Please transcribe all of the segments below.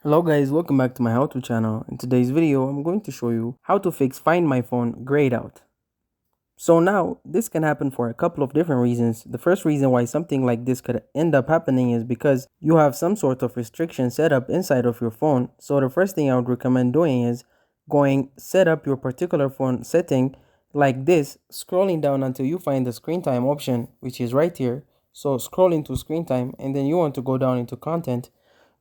Hello guys, welcome back to my how to channel. In today's video, I'm going to show you how to fix Find My Phone grayed out. So now, this can happen for a couple of different reasons. The first reason why something like this could end up happening is because you have some sort of restriction set up inside of your phone. So the first thing I would recommend doing is going set up your particular phone setting like this, scrolling down until you find the screen time option, which is right here. So scroll into screen time and then you want to go down into content,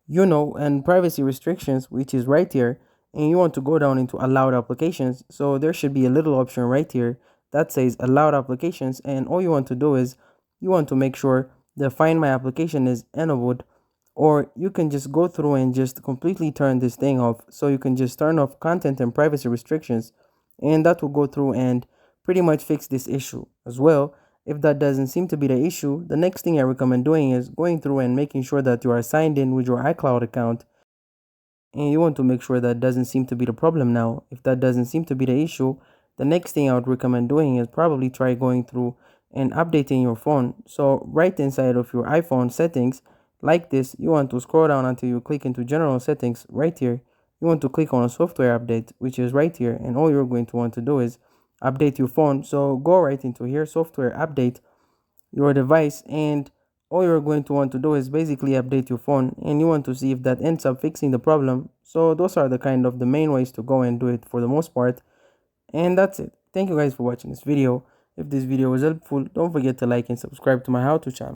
and privacy restrictions, which is right here, and you want to go down into allowed applications. So there should be a little option right here that says allowed applications, and all you want to do is you want to make sure the find my application is enabled, or you can just go through and just completely turn this thing off. So you can just turn off content and privacy restrictions, and that will go through and pretty much fix this issue as well. If that doesn't seem to be the issue, the next thing I recommend doing is going through and making sure that you are signed in with your iCloud account, and you want to make sure that doesn't seem to be the problem now. If that doesn't seem to be the issue, the next thing I would recommend doing is probably try going through and updating your phone. So right inside of your iPhone settings, like this, you want to scroll down until you click into general settings right here. You want to click on software update, which is right here, and all you're going to want to do is update your phone. So go right into here, software update your device, and all you're going to want to do is basically update your phone, and you want to see if that ends up fixing the problem. So those are the kind of the main ways to go and do it for the most part. And that's it. Thank you guys for watching this video. If this video was helpful, don't forget to like and subscribe to my how to channel.